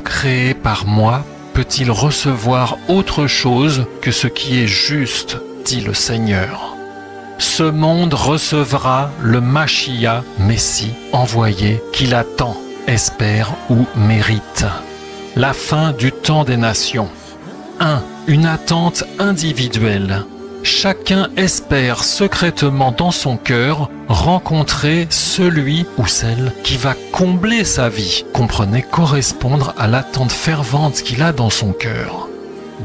créé par moi peut-il recevoir autre chose que ce qui est juste, dit le Seigneur. Ce monde recevra le Machia, Messie, envoyé, qu'il attend, espère ou mérite. La fin du temps des nations. 1. Une attente individuelle. Chacun espère secrètement dans son cœur rencontrer celui ou celle qui va combler sa vie. Comprenez, correspondre à l'attente fervente qu'il a dans son cœur.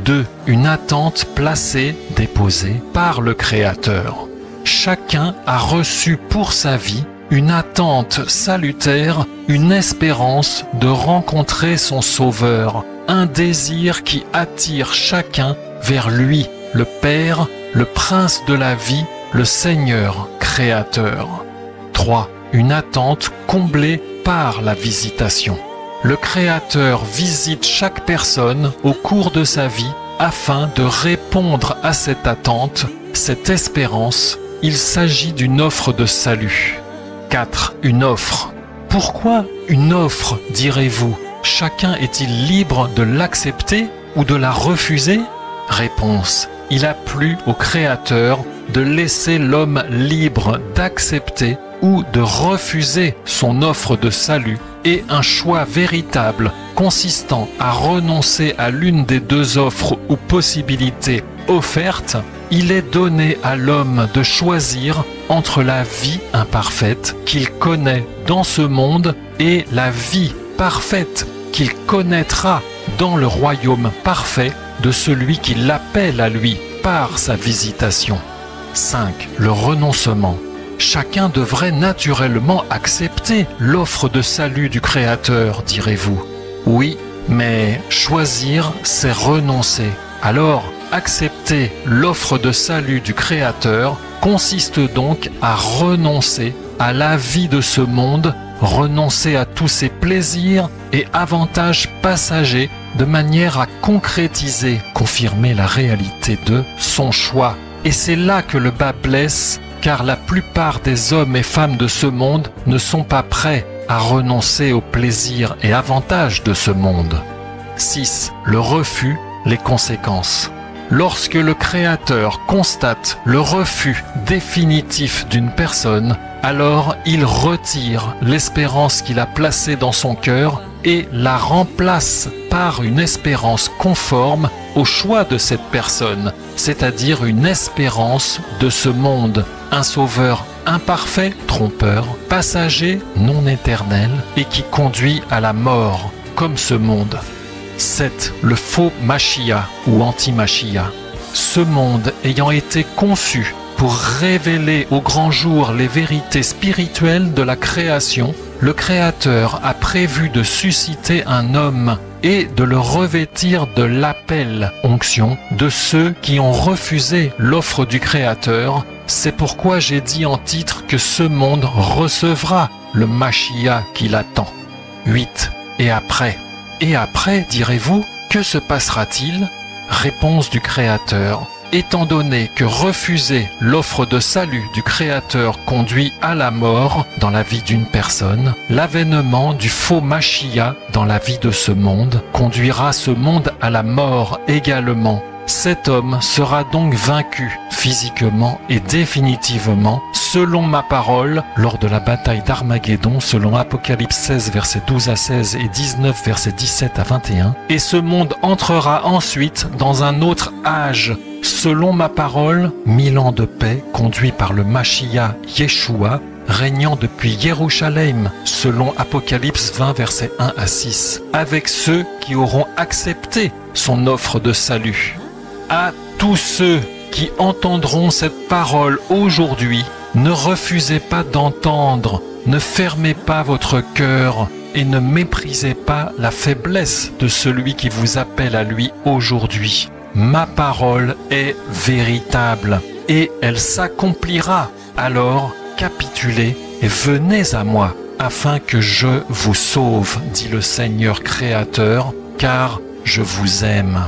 2. Une attente placée, déposée par le Créateur. Chacun a reçu pour sa vie une attente salutaire, une espérance de rencontrer son Sauveur, un désir qui attire chacun vers lui, le Père, le Prince de la vie, le Seigneur Créateur. 3. Une attente comblée par la visitation. Le Créateur visite chaque personne au cours de sa vie afin de répondre à cette attente, cette espérance. Il s'agit d'une offre de salut. 4. Une offre. Pourquoi une offre, direz-vous? Chacun est-il libre de l'accepter ou de la refuser? Réponse. Il a plu au Créateur de laisser l'homme libre d'accepter ou de refuser son offre de salut, et un choix véritable consistant à renoncer à l'une des deux offres ou possibilités offertes. Il est donné à l'homme de choisir entre la vie imparfaite qu'il connaît dans ce monde et la vie parfaite qu'il connaîtra dans le royaume parfait de celui qui l'appelle à lui par sa visitation. 5. Le renoncement. Chacun devrait naturellement accepter l'offre de salut du Créateur, direz-vous. Oui, mais choisir, c'est renoncer. Alors, accepter l'offre de salut du Créateur consiste donc à renoncer à la vie de ce monde, renoncer à tous ses plaisirs et avantages passagers de manière à concrétiser, confirmer la réalité de son choix. Et c'est là que le bas blesse, car la plupart des hommes et femmes de ce monde ne sont pas prêts à renoncer aux plaisirs et avantages de ce monde. 6. Le refus, les conséquences. Lorsque le Créateur constate le refus définitif d'une personne, alors il retire l'espérance qu'il a placée dans son cœur et la remplace par une espérance conforme au choix de cette personne, c'est-à-dire une espérance de ce monde, un sauveur imparfait, trompeur, passager, non éternel et qui conduit à la mort, comme ce monde. 7. Le faux Machia ou anti-Machia. Ce monde ayant été conçu pour révéler au grand jour les vérités spirituelles de la création, le Créateur a prévu de susciter un homme et de le revêtir de l'appel, onction, de ceux qui ont refusé l'offre du Créateur. C'est pourquoi j'ai dit en titre que ce monde recevra le Machia qui l'attend. 8. Et après? Et après, direz-vous, que se passera-t-il? Réponse du Créateur. Étant donné que refuser l'offre de salut du Créateur conduit à la mort dans la vie d'une personne, l'avènement du faux Machia dans la vie de ce monde conduira ce monde à la mort également. Cet homme sera donc vaincu physiquement et définitivement selon ma parole lors de la bataille d'Armageddon selon Apocalypse 16 versets 12 à 16 et 19 versets 17 à 21, et ce monde entrera ensuite dans un autre âge selon ma parole, 1000 ans de paix conduits par le Machia Yeshua régnant depuis Jérusalem selon Apocalypse 20 versets 1 à 6, avec ceux qui auront accepté son offre de salut. À tous ceux qui entendront cette parole aujourd'hui, ne refusez pas d'entendre, ne fermez pas votre cœur et ne méprisez pas la faiblesse de celui qui vous appelle à lui aujourd'hui. Ma parole est véritable et elle s'accomplira. Alors capitulez et venez à moi afin que je vous sauve, dit le Seigneur Créateur, car je vous aime.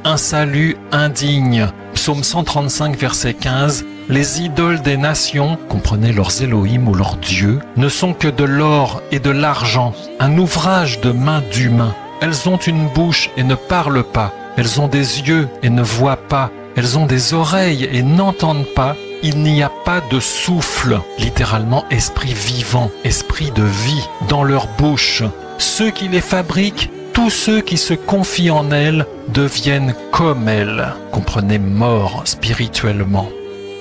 Un salut indigne. Psaume 135, verset 15. Les idoles des nations, comprenez leurs Elohim ou leurs dieux, ne sont que de l'or et de l'argent, un ouvrage de main d'humain. Elles ont une bouche et ne parlent pas. Elles ont des yeux et ne voient pas. Elles ont des oreilles et n'entendent pas. Il n'y a pas de souffle, littéralement esprit vivant, esprit de vie, dans leur bouche. Ceux qui les fabriquent, tous ceux qui se confient en elles, deviennent comme elles. Comprenez, morts spirituellement.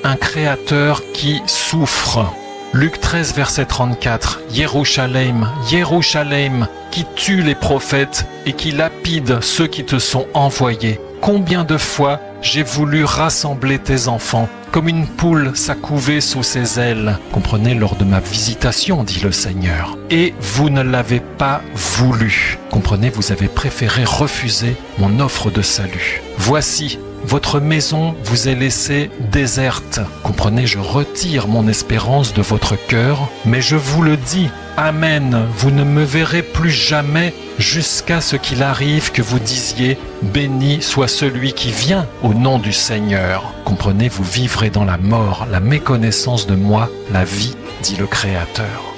Un créateur qui souffre. Luc 13, verset 34. Yerushalem, Yerushalem, qui tue les prophètes et qui lapide ceux qui te sont envoyés. Combien de fois j'ai voulu rassembler tes enfants, comme une poule sa couvée sous ses ailes. Comprenez, lors de ma visitation, dit le Seigneur. Et vous ne l'avez pas voulu. Comprenez, vous avez préféré refuser mon offre de salut. Voici, votre maison vous est laissée déserte. Comprenez, je retire mon espérance de votre cœur, mais je vous le dis, Amen, vous ne me verrez plus jamais jusqu'à ce qu'il arrive que vous disiez « Béni soit celui qui vient au nom du Seigneur ». Comprenez, vous vivrez dans la mort, la méconnaissance de moi, la vie, dit le Créateur.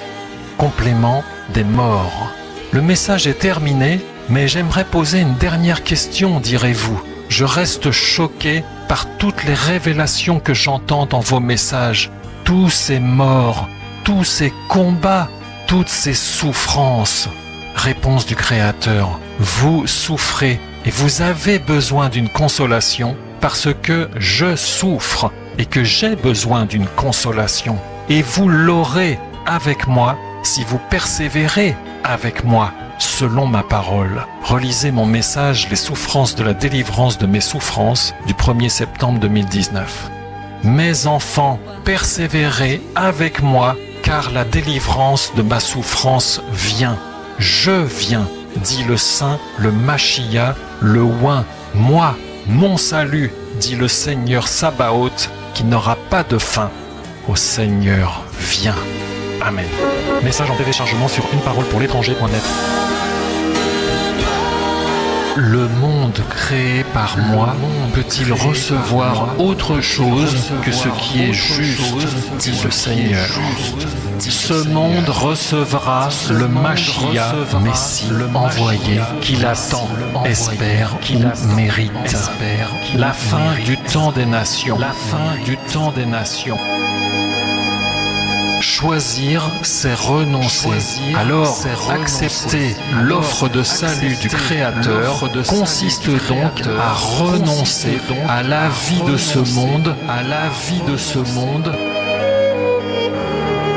Complément des morts. Le message est terminé, mais j'aimerais poser une dernière question, direz-vous. Je reste choqué par toutes les révélations que j'entends dans vos messages. Tous ces morts, tous ces combats, toutes ces souffrances. Réponse du Créateur. Vous souffrez et vous avez besoin d'une consolation parce que je souffre et que j'ai besoin d'une consolation. Et vous l'aurez avec moi si vous persévérez avec moi. Selon ma parole. Relisez mon message « Les souffrances de la délivrance de mes souffrances » du 1er septembre 2019. Mes enfants, persévérez avec moi, car la délivrance de ma souffrance vient. Je viens, dit le Saint, le Machia, le Oint. Moi, mon salut, dit le Seigneur Sabaoth, qui n'aura pas de fin. Ô Seigneur, viens. Amen. Message en téléchargement sur uneparolepourlétranger.net. Le monde créé par moi peut-il recevoir autre chose que ce qui est juste, dit le Seigneur. Ce monde recevra le Machia, Messie, envoyé, qu'il attend, espère, ou mérite. La fin du temps des nations. La fin du temps des nations. Choisir, c'est renoncer. Alors, accepter l'offre de salut du Créateur consiste donc à renoncer à la vie de ce monde,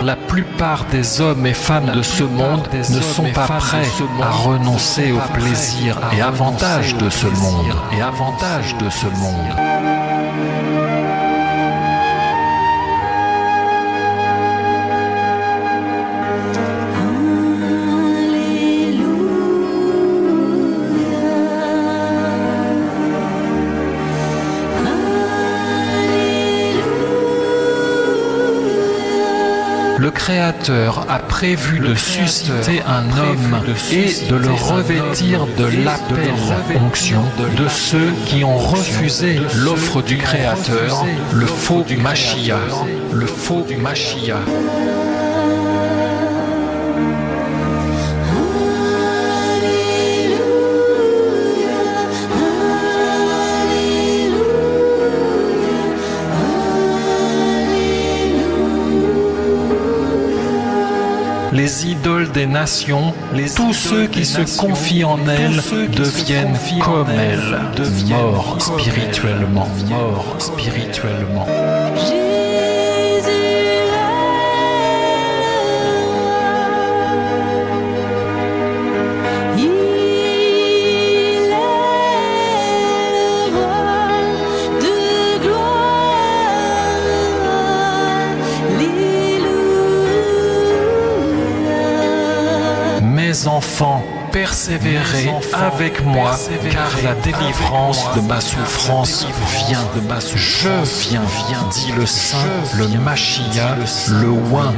La plupart des hommes et femmes de ce monde ne sont pas prêts à renoncer aux plaisirs et avantages de ce monde. Le Créateur a prévu de susciter un homme et de le revêtir de l'appel, onction, de ceux qui ont refusé l'offre du Créateur, le faux Machia. Les idoles des nations, tous ceux qui se confient en elles deviennent comme elles, morts spirituellement. Mes enfants, persévérez avec moi, car la délivrance de ma souffrance vient. Je viens, dit le Saint, le Machia, le Oint.